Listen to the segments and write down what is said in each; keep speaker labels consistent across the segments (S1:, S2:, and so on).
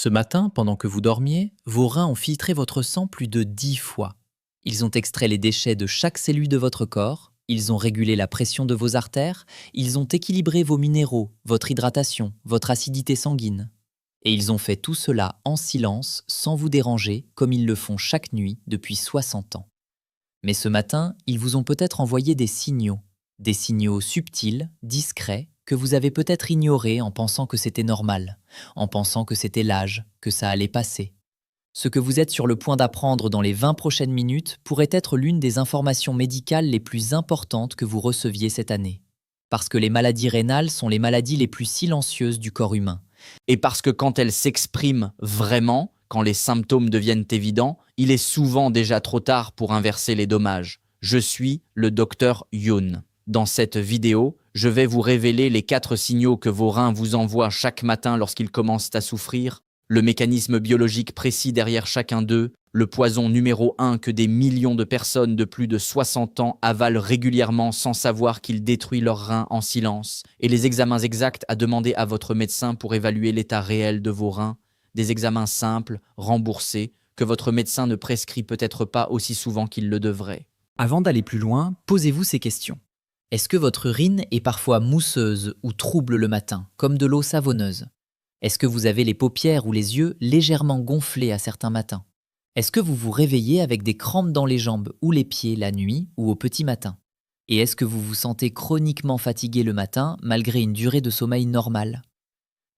S1: Ce matin, pendant que vous dormiez, vos reins ont filtré votre sang plus de 10 fois. Ils ont extrait les déchets de chaque cellule de votre corps, ils ont régulé la pression de vos artères, ils ont équilibré vos minéraux, votre hydratation, votre acidité sanguine. Et ils ont fait tout cela en silence, sans vous déranger, comme ils le font chaque nuit depuis 60 ans. Mais ce matin, ils vous ont peut-être envoyé des signaux subtils, discrets, que vous avez peut-être ignorés en pensant que c'était normal, en pensant que c'était l'âge, que ça allait passer. Ce que vous êtes sur le point d'apprendre dans les 20 prochaines minutes pourrait être l'une des informations médicales les plus importantes que vous receviez cette année. Parce que les maladies rénales sont les maladies les plus silencieuses du corps humain.
S2: Et parce que quand elles s'expriment vraiment, quand les symptômes deviennent évidents, il est souvent déjà trop tard pour inverser les dommages. Je suis le docteur Youn. Dans cette vidéo, je vais vous révéler les 4 signaux que vos reins vous envoient chaque matin lorsqu'ils commencent à souffrir, le mécanisme biologique précis derrière chacun d'eux, le poison numéro 1 que des millions de personnes de plus de 60 ans avalent régulièrement sans savoir qu'il détruit leurs reins en silence, et les examens exacts à demander à votre médecin pour évaluer l'état réel de vos reins, des examens simples, remboursés, que votre médecin ne prescrit peut-être pas aussi souvent qu'il le devrait.
S1: Avant d'aller plus loin, posez-vous ces questions. Est-ce que votre urine est parfois mousseuse ou trouble le matin, comme de l'eau savonneuse? Est-ce que vous avez les paupières ou les yeux légèrement gonflés à certains matins? Est-ce que vous vous réveillez avec des crampes dans les jambes ou les pieds la nuit ou au petit matin? Et est-ce que vous vous sentez chroniquement fatigué le matin malgré une durée de sommeil normale?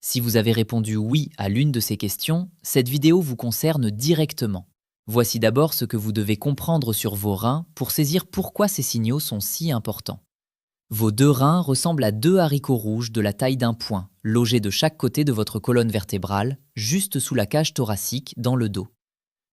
S1: Si vous avez répondu oui à l'une de ces questions, cette vidéo vous concerne directement. Voici d'abord ce que vous devez comprendre sur vos reins pour saisir pourquoi ces signaux sont si importants. Vos 2 reins ressemblent à 2 haricots rouges de la taille d'un poing, logés de chaque côté de votre colonne vertébrale, juste sous la cage thoracique, dans le dos.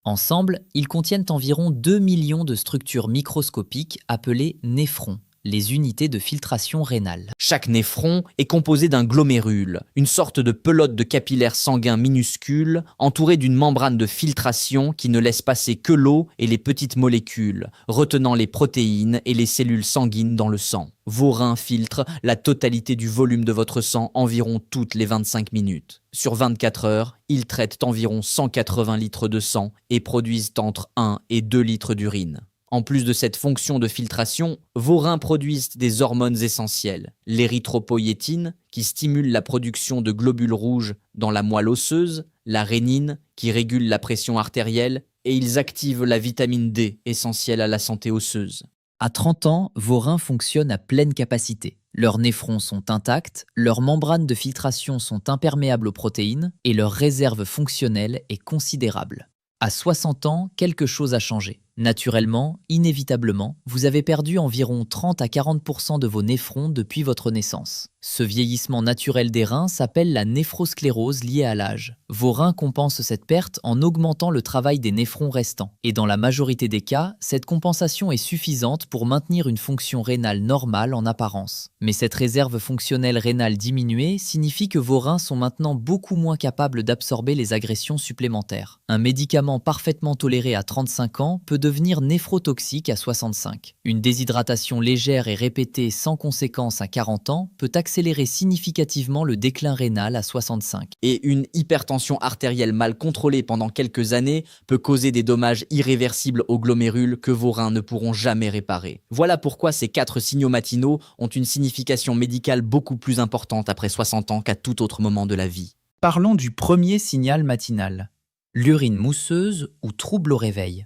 S1: Ensemble, ils contiennent environ 2 millions de structures microscopiques appelées néphrons, les unités de filtration rénale.
S2: Chaque néphron est composé d'un glomérule, une sorte de pelote de capillaires sanguins minuscules, entourée d'une membrane de filtration qui ne laisse passer que l'eau et les petites molécules, retenant les protéines et les cellules sanguines dans le sang. Vos reins filtrent la totalité du volume de votre sang environ toutes les 25 minutes. Sur 24 heures, ils traitent environ 180 litres de sang et produisent entre 1 et 2 litres d'urine. En plus de cette fonction de filtration, vos reins produisent des hormones essentielles, l'érythropoïétine, qui stimule la production de globules rouges dans la moelle osseuse, la rénine, qui régule la pression artérielle, et ils activent la vitamine D, essentielle à la santé osseuse.
S1: À 30 ans, vos reins fonctionnent à pleine capacité. Leurs néphrons sont intacts, leurs membranes de filtration sont imperméables aux protéines et leur réserve fonctionnelle est considérable. À 60 ans, quelque chose a changé. Naturellement, inévitablement, vous avez perdu environ 30 à 40% de vos néphrons depuis votre naissance. Ce vieillissement naturel des reins s'appelle la néphrosclérose liée à l'âge. Vos reins compensent cette perte en augmentant le travail des néphrons restants. Et dans la majorité des cas, cette compensation est suffisante pour maintenir une fonction rénale normale en apparence. Mais cette réserve fonctionnelle rénale diminuée signifie que vos reins sont maintenant beaucoup moins capables d'absorber les agressions supplémentaires. Un médicament parfaitement toléré à 35 ans peut devenir néphrotoxique à 65. Une déshydratation légère et répétée sans conséquence à 40 ans peut accélérer significativement le déclin rénal à 65.
S2: Et une hypertension artérielle mal contrôlée pendant quelques années peut causer des dommages irréversibles aux glomérules que vos reins ne pourront jamais réparer. Voilà pourquoi ces 4 signaux matinaux ont une signification médicale beaucoup plus importante après 60 ans qu'à tout autre moment de la vie.
S1: Parlons du premier signal matinal. L'urine mousseuse ou trouble au réveil.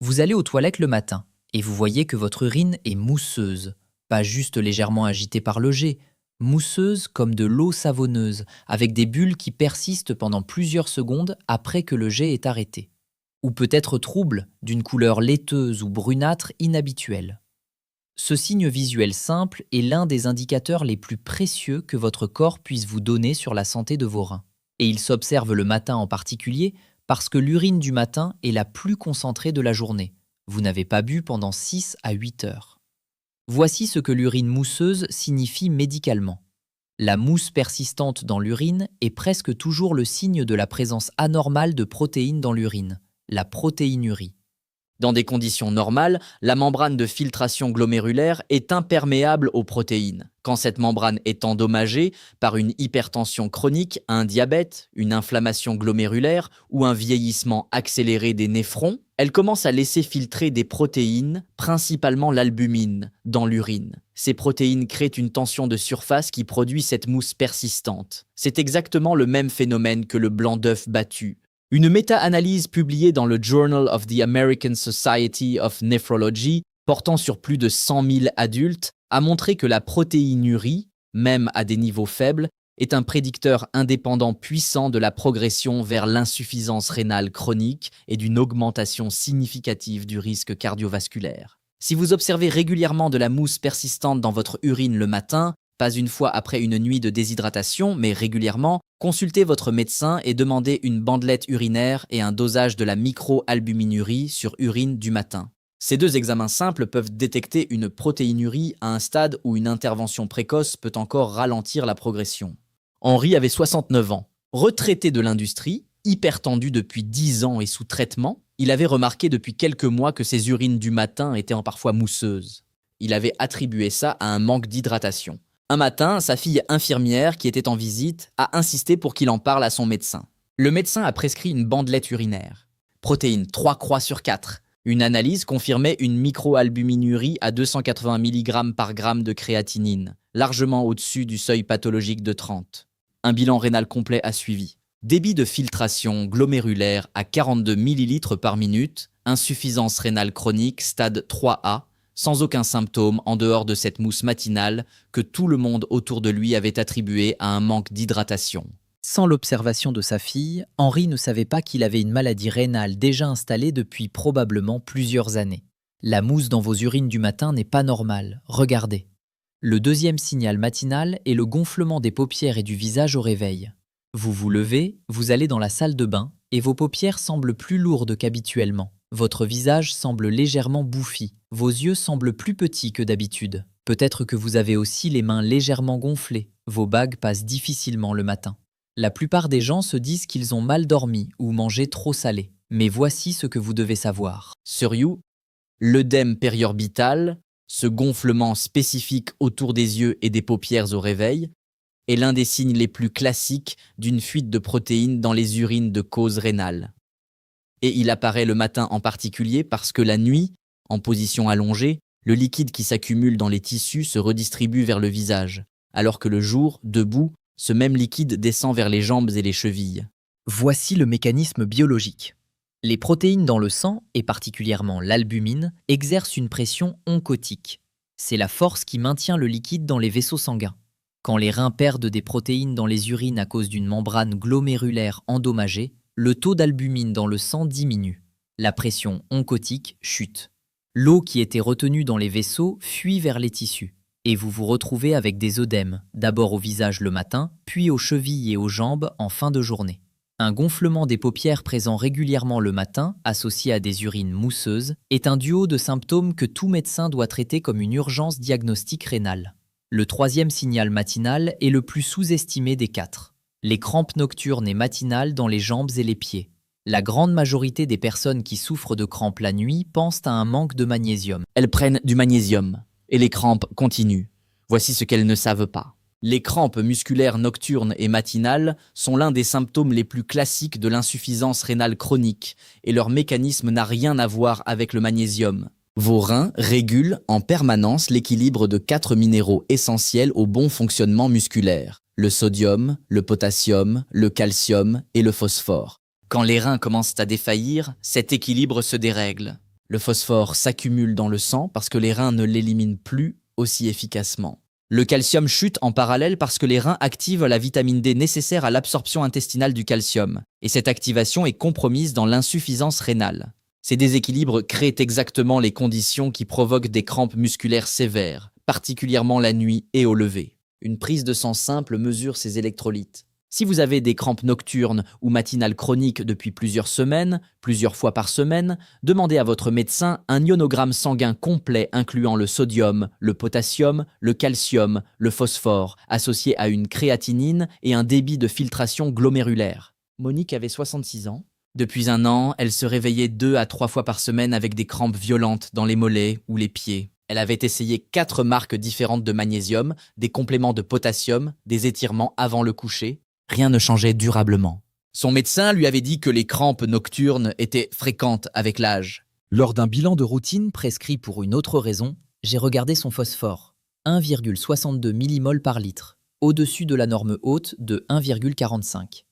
S1: Vous allez aux toilettes le matin et vous voyez que votre urine est mousseuse, pas juste légèrement agitée par le jet, mousseuse comme de l'eau savonneuse, avec des bulles qui persistent pendant plusieurs secondes après que le jet est arrêté. Ou peut-être trouble, d'une couleur laiteuse ou brunâtre inhabituelle. Ce signe visuel simple est l'un des indicateurs les plus précieux que votre corps puisse vous donner sur la santé de vos reins. Et il s'observe le matin en particulier parce que l'urine du matin est la plus concentrée de la journée. Vous n'avez pas bu pendant 6 à 8 heures. Voici ce que l'urine mousseuse signifie médicalement. La mousse persistante dans l'urine est presque toujours le signe de la présence anormale de protéines dans l'urine, la protéinurie.
S2: Dans des conditions normales, la membrane de filtration glomérulaire est imperméable aux protéines. Quand cette membrane est endommagée par une hypertension chronique, un diabète, une inflammation glomérulaire ou un vieillissement accéléré des néphrons, elle commence à laisser filtrer des protéines, principalement l'albumine, dans l'urine. Ces protéines créent une tension de surface qui produit cette mousse persistante. C'est exactement le même phénomène que le blanc d'œuf battu. Une méta-analyse publiée dans le Journal of the American Society of Nephrology, portant sur plus de 100 000 adultes, a montré que la protéinurie, même à des niveaux faibles, est un prédicteur indépendant puissant de la progression vers l'insuffisance rénale chronique et d'une augmentation significative du risque cardiovasculaire. Si vous observez régulièrement de la mousse persistante dans votre urine le matin, pas une fois après une nuit de déshydratation, mais régulièrement, consultez votre médecin et demandez une bandelette urinaire et un dosage de la microalbuminurie sur urine du matin. Ces deux examens simples peuvent détecter une protéinurie à un stade où une intervention précoce peut encore ralentir la progression. Henri avait 69 ans. Retraité de l'industrie, hypertendu depuis 10 ans et sous traitement, il avait remarqué depuis quelques mois que ses urines du matin étaient parfois mousseuses. Il avait attribué ça à un manque d'hydratation. Un matin, sa fille infirmière, qui était en visite, a insisté pour qu'il en parle à son médecin. Le médecin a prescrit une bandelette urinaire. Protéines 3 croix sur 4. Une analyse confirmait une microalbuminurie à 280 mg par gramme de créatinine, largement au-dessus du seuil pathologique de 30. Un bilan rénal complet a suivi. Débit de filtration glomérulaire à 42 ml par minute, insuffisance rénale chronique stade 3A, sans aucun symptôme en dehors de cette mousse matinale que tout le monde autour de lui avait attribuée à un manque d'hydratation.
S1: Sans l'observation de sa fille, Henri ne savait pas qu'il avait une maladie rénale déjà installée depuis probablement plusieurs années. La mousse dans vos urines du matin n'est pas normale, regardez. Le deuxième signal matinal est le gonflement des paupières et du visage au réveil. Vous vous levez, vous allez dans la salle de bain et vos paupières semblent plus lourdes qu'habituellement. Votre visage semble légèrement bouffi, vos yeux semblent plus petits que d'habitude. Peut-être que vous avez aussi les mains légèrement gonflées, vos bagues passent difficilement le matin. La plupart des gens se disent qu'ils ont mal dormi ou mangé trop salé. Mais voici ce que vous devez savoir.
S2: Sur l'œdème périorbital, ce gonflement spécifique autour des yeux et des paupières au réveil, est l'un des signes les plus classiques d'une fuite de protéines dans les urines de cause rénale. Et il apparaît le matin en particulier parce que la nuit, en position allongée, le liquide qui s'accumule dans les tissus se redistribue vers le visage, alors que le jour, debout, ce même liquide descend vers les jambes et les chevilles.
S1: Voici le mécanisme biologique. Les protéines dans le sang, et particulièrement l'albumine, exercent une pression oncotique. C'est la force qui maintient le liquide dans les vaisseaux sanguins. Quand les reins perdent des protéines dans les urines à cause d'une membrane glomérulaire endommagée, le taux d'albumine dans le sang diminue. La pression oncotique chute. L'eau qui était retenue dans les vaisseaux fuit vers les tissus. Et vous vous retrouvez avec des œdèmes, d'abord au visage le matin, puis aux chevilles et aux jambes en fin de journée. Un gonflement des paupières présent régulièrement le matin, associé à des urines mousseuses, est un duo de symptômes que tout médecin doit traiter comme une urgence diagnostique rénale. Le troisième signal matinal est le plus sous-estimé des 4. Les crampes nocturnes et matinales dans les jambes et les pieds. La grande majorité des personnes qui souffrent de crampes la nuit pensent à un manque de magnésium.
S2: Elles prennent du magnésium. Et les crampes continuent. Voici ce qu'elles ne savent pas. Les crampes musculaires nocturnes et matinales sont l'un des symptômes les plus classiques de l'insuffisance rénale chronique et leur mécanisme n'a rien à voir avec le magnésium. Vos reins régulent en permanence l'équilibre de 4 minéraux essentiels au bon fonctionnement musculaire. Le sodium, le potassium, le calcium et le phosphore. Quand les reins commencent à défaillir, cet équilibre se dérègle. Le phosphore s'accumule dans le sang parce que les reins ne l'éliminent plus aussi efficacement. Le calcium chute en parallèle parce que les reins activent la vitamine D nécessaire à l'absorption intestinale du calcium. Et cette activation est compromise dans l'insuffisance rénale. Ces déséquilibres créent exactement les conditions qui provoquent des crampes musculaires sévères, particulièrement la nuit et au lever. Une prise de sang simple mesure ces électrolytes. Si vous avez des crampes nocturnes ou matinales chroniques depuis plusieurs semaines, plusieurs fois par semaine, demandez à votre médecin un ionogramme sanguin complet incluant le sodium, le potassium, le calcium, le phosphore, associé à une créatinine et un débit de filtration glomérulaire. Monique avait 66 ans. Depuis un an, elle se réveillait 2 à 3 fois par semaine avec des crampes violentes dans les mollets ou les pieds. Elle avait essayé 4 marques différentes de magnésium, des compléments de potassium, des étirements avant le coucher. Rien ne changeait durablement. Son médecin lui avait dit que les crampes nocturnes étaient fréquentes avec l'âge.
S1: Lors d'un bilan de routine prescrit pour une autre raison, j'ai regardé son phosphore, 1,62 millimoles par litre, au-dessus de la norme haute de 1,45.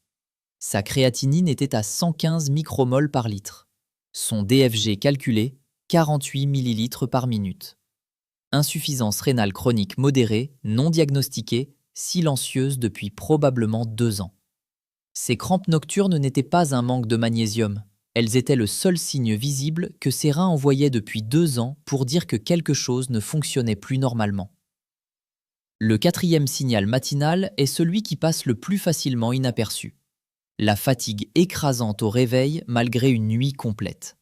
S1: Sa créatinine était à 115 micromoles par litre. Son DFG calculé, 48 millilitres par minute. Insuffisance rénale chronique modérée, non diagnostiquée, silencieuse depuis probablement 2 ans. Ces crampes nocturnes n'étaient pas un manque de magnésium. Elles étaient le seul signe visible que ses reins envoyaient depuis 2 ans pour dire que quelque chose ne fonctionnait plus normalement. Le 4e signal matinal est celui qui passe le plus facilement inaperçu. La fatigue écrasante au réveil malgré une nuit complète.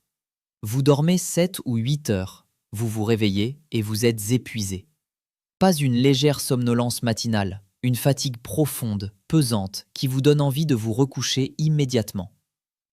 S1: Vous dormez 7 ou 8 heures, vous vous réveillez et vous êtes épuisé. Pas une légère somnolence matinale, une fatigue profonde, pesante, qui vous donne envie de vous recoucher immédiatement.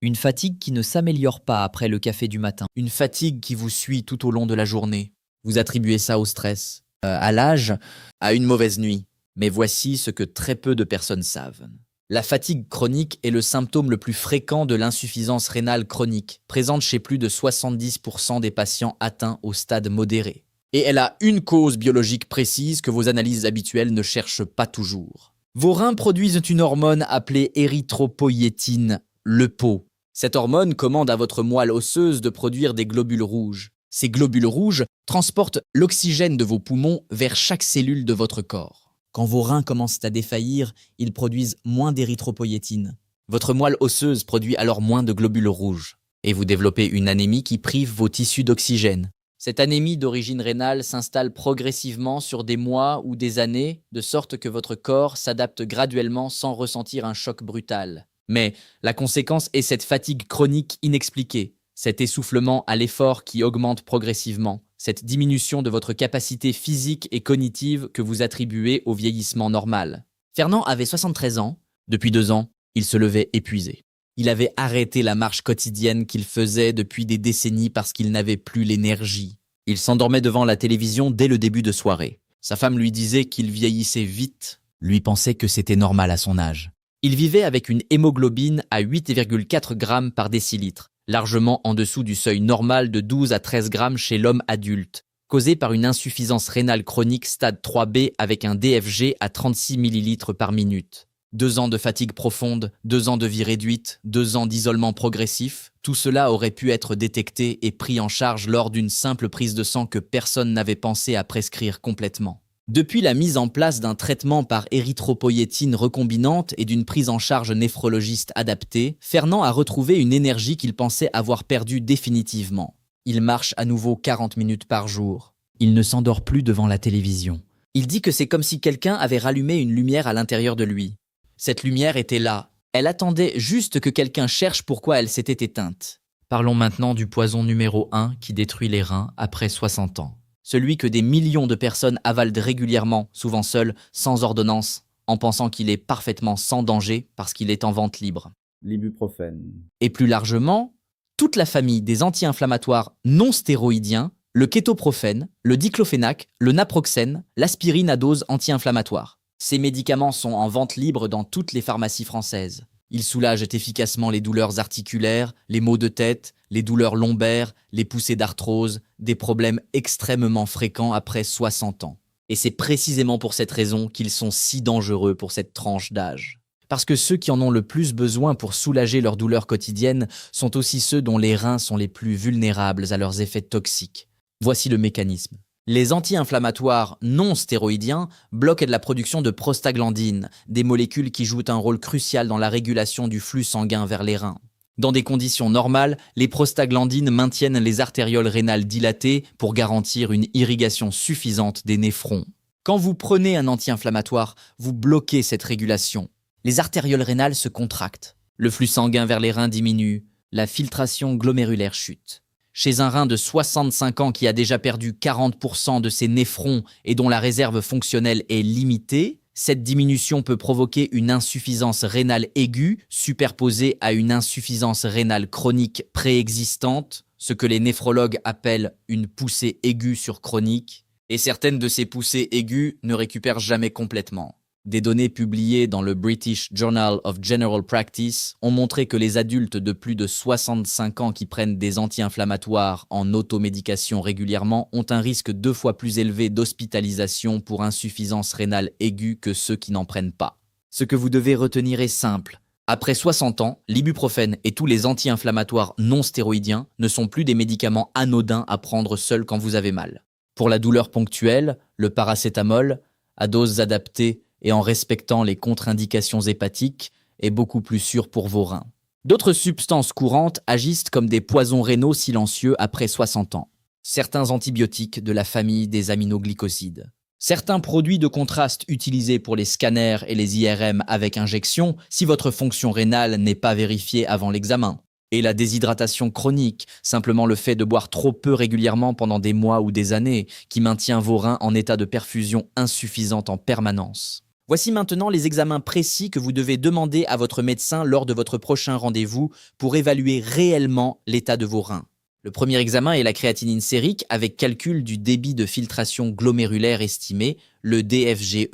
S1: Une fatigue qui ne s'améliore pas après le café du matin.
S2: Une fatigue qui vous suit tout au long de la journée. Vous attribuez ça au stress, à l'âge, à une mauvaise nuit. Mais voici ce que très peu de personnes savent. La fatigue chronique est le symptôme le plus fréquent de l'insuffisance rénale chronique, présente chez plus de 70% des patients atteints au stade modéré. Et elle a une cause biologique précise que vos analyses habituelles ne cherchent pas toujours. Vos reins produisent une hormone appelée érythropoïétine, l'EPO. Cette hormone commande à votre moelle osseuse de produire des globules rouges. Ces globules rouges transportent l'oxygène de vos poumons vers chaque cellule de votre corps. Quand vos reins commencent à défaillir, ils produisent moins d'érythropoïétine. Votre moelle osseuse produit alors moins de globules rouges. Et vous développez une anémie qui prive vos tissus d'oxygène. Cette anémie d'origine rénale s'installe progressivement sur des mois ou des années, de sorte que votre corps s'adapte graduellement sans ressentir un choc brutal. Mais la conséquence est cette fatigue chronique inexpliquée, cet essoufflement à l'effort qui augmente progressivement, cette diminution de votre capacité physique et cognitive que vous attribuez au vieillissement normal. Fernand avait 73 ans. Depuis 2 ans, il se levait épuisé. Il avait arrêté la marche quotidienne qu'il faisait depuis des décennies parce qu'il n'avait plus l'énergie. Il s'endormait devant la télévision dès le début de soirée. Sa femme lui disait qu'il vieillissait vite, lui pensait que c'était normal à son âge. Il vivait avec une hémoglobine à 8,4 grammes par décilitre, largement en dessous du seuil normal de 12 à 13 grammes chez l'homme adulte, causé par une insuffisance rénale chronique stade 3B avec un DFG à 36 millilitres par minute. 2 ans de fatigue profonde, 2 ans de vie réduite, 2 ans d'isolement progressif, tout cela aurait pu être détecté et pris en charge lors d'une simple prise de sang que personne n'avait pensé à prescrire complètement. Depuis la mise en place d'un traitement par érythropoïétine recombinante et d'une prise en charge néphrologiste adaptée, Fernand a retrouvé une énergie qu'il pensait avoir perdue définitivement. Il marche à nouveau 40 minutes par jour. Il ne s'endort plus devant la télévision. Il dit que c'est comme si quelqu'un avait rallumé une lumière à l'intérieur de lui. Cette lumière était là. Elle attendait juste que quelqu'un cherche pourquoi elle s'était éteinte. Parlons maintenant du poison numéro 1 qui détruit les reins après 60 ans. Celui que des millions de personnes avalent régulièrement, souvent seules, sans ordonnance, en pensant qu'il est parfaitement sans danger parce qu'il est en vente libre.
S3: L'ibuprofène.
S2: Et plus largement, toute la famille des anti-inflammatoires non stéroïdiens, le kétoprophène, le diclofénac, le naproxène, l'aspirine à dose anti-inflammatoire. Ces médicaments sont en vente libre dans toutes les pharmacies françaises. Ils soulagent efficacement les douleurs articulaires, les maux de tête, les douleurs lombaires, les poussées d'arthrose, des problèmes extrêmement fréquents après 60 ans. Et c'est précisément pour cette raison qu'ils sont si dangereux pour cette tranche d'âge. Parce que ceux qui en ont le plus besoin pour soulager leurs douleurs quotidiennes sont aussi ceux dont les reins sont les plus vulnérables à leurs effets toxiques. Voici le mécanisme. Les anti-inflammatoires non stéroïdiens bloquent la production de prostaglandines, des molécules qui jouent un rôle crucial dans la régulation du flux sanguin vers les reins. Dans des conditions normales, les prostaglandines maintiennent les artérioles rénales dilatées pour garantir une irrigation suffisante des néphrons. Quand vous prenez un anti-inflammatoire, vous bloquez cette régulation. Les artérioles rénales se contractent, le flux sanguin vers les reins diminue, la filtration glomérulaire chute. Chez un rein de 65 ans qui a déjà perdu 40% de ses néphrons et dont la réserve fonctionnelle est limitée, Cette diminution peut provoquer une insuffisance rénale aiguë superposée à une insuffisance rénale chronique préexistante, ce que les néphrologues appellent une poussée aiguë sur chronique, et certaines de ces poussées aiguës ne récupèrent jamais complètement. Des données publiées dans le British Journal of General Practice ont montré que les adultes de plus de 65 ans qui prennent des anti-inflammatoires en automédication régulièrement ont un risque 2 fois plus élevé d'hospitalisation pour insuffisance rénale aiguë que ceux qui n'en prennent pas. Ce que vous devez retenir est simple. Après 60 ans, l'ibuprofène et tous les anti-inflammatoires non stéroïdiens ne sont plus des médicaments anodins à prendre seuls quand vous avez mal. Pour la douleur ponctuelle, le paracétamol, à doses adaptées et en respectant les contre-indications hépatiques, est beaucoup plus sûr pour vos reins. D'autres substances courantes agissent comme des poisons rénaux silencieux après 60 ans. Certains antibiotiques de la famille des aminoglycosides. Certains produits de contraste utilisés pour les scanners et les IRM avec injection si votre fonction rénale n'est pas vérifiée avant l'examen. Et la déshydratation chronique, simplement le fait de boire trop peu régulièrement pendant des mois ou des années, qui maintient vos reins en état de perfusion insuffisante en permanence. Voici maintenant les examens précis que vous devez demander à votre médecin lors de votre prochain rendez-vous pour évaluer réellement l'état de vos reins. Le premier examen est la créatinine sérique avec calcul du débit de filtration glomérulaire estimé, le DFGE.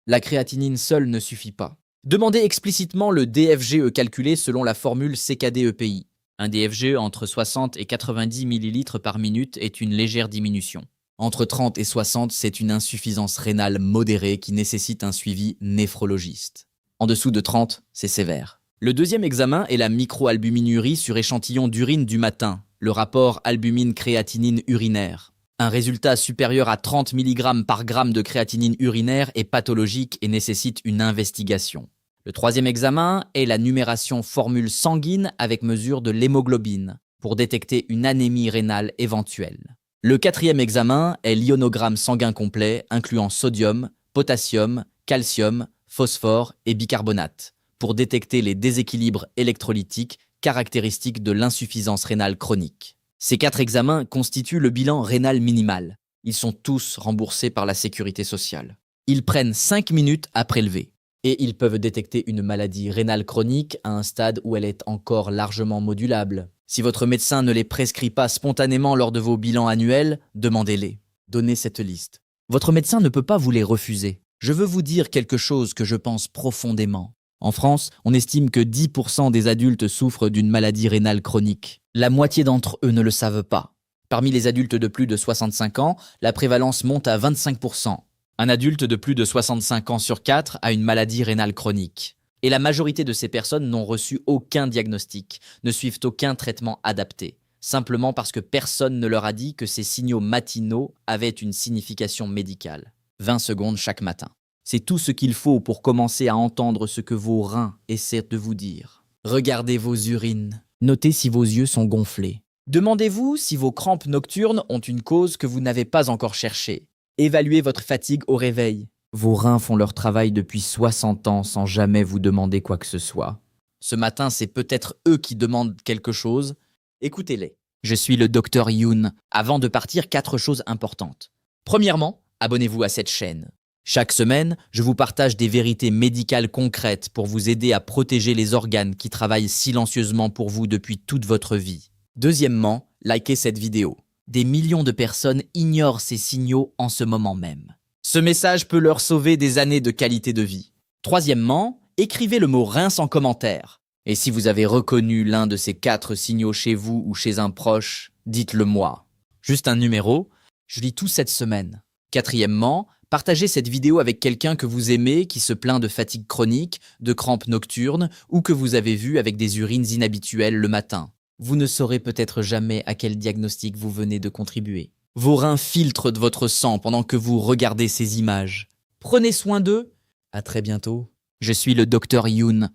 S2: La créatinine seule ne suffit pas. Demandez explicitement le DFGE calculé selon la formule CKD-EPI. Un DFGE entre 60 et 90 ml par minute est une légère diminution. Entre 30 et 60, c'est une insuffisance rénale modérée qui nécessite un suivi néphrologiste. En dessous de 30, c'est sévère. Le deuxième examen est la microalbuminurie sur échantillon d'urine du matin, le rapport albumine-créatinine urinaire. Un résultat supérieur à 30 mg par gramme de créatinine urinaire est pathologique et nécessite une investigation. Le troisième examen est la numération formule sanguine avec mesure de l'hémoglobine pour détecter une anémie rénale éventuelle. Le quatrième examen est l'ionogramme sanguin complet incluant sodium, potassium, calcium, phosphore et bicarbonate pour détecter les déséquilibres électrolytiques caractéristiques de l'insuffisance rénale chronique. Ces 4 examens constituent le bilan rénal minimal. Ils sont tous remboursés par la sécurité sociale. Ils prennent 5 minutes à prélever et ils peuvent détecter une maladie rénale chronique à un stade où elle est encore largement modulable. Si votre médecin ne les prescrit pas spontanément lors de vos bilans annuels, demandez-les. Donnez cette liste. Votre médecin ne peut pas vous les refuser. Je veux vous dire quelque chose que je pense profondément. En France, on estime que 10% des adultes souffrent d'une maladie rénale chronique. La moitié d'entre eux ne le savent pas. Parmi les adultes de plus de 65 ans, la prévalence monte à 25%. Un adulte de plus de 65 ans sur 4 a une maladie rénale chronique. Et la majorité de ces personnes n'ont reçu aucun diagnostic, ne suivent aucun traitement adapté, simplement parce que personne ne leur a dit que ces signaux matinaux avaient une signification médicale. 20 secondes chaque matin. C'est tout ce qu'il faut pour commencer à entendre ce que vos reins essaient de vous dire. Regardez vos urines. Notez si vos yeux sont gonflés. Demandez-vous si vos crampes nocturnes ont une cause que vous n'avez pas encore cherchée. Évaluez votre fatigue au réveil. Vos reins font leur travail depuis 60 ans sans jamais vous demander quoi que ce soit. Ce matin, c'est peut-être eux qui demandent quelque chose. Écoutez-les. Je suis le Dr Youn. Avant de partir, 4 choses importantes. Premièrement, abonnez-vous à cette chaîne. Chaque semaine, je vous partage des vérités médicales concrètes pour vous aider à protéger les organes qui travaillent silencieusement pour vous depuis toute votre vie. Deuxièmement, likez cette vidéo. Des millions de personnes ignorent ces signaux en ce moment même. Ce message peut leur sauver des années de qualité de vie. Troisièmement, écrivez le mot rince en commentaire. Et si vous avez reconnu l'un de ces 4 signaux chez vous ou chez un proche, dites-le moi. Juste un numéro, je lis tout cette semaine. Quatrièmement, partagez cette vidéo avec quelqu'un que vous aimez qui se plaint de fatigue chronique, de crampes nocturnes ou que vous avez vu avec des urines inhabituelles le matin. Vous ne saurez peut-être jamais à quel diagnostic vous venez de contribuer. Vos reins filtrent de votre sang pendant que vous regardez ces images. Prenez soin d'eux. À très bientôt. Je suis le Dr Youn.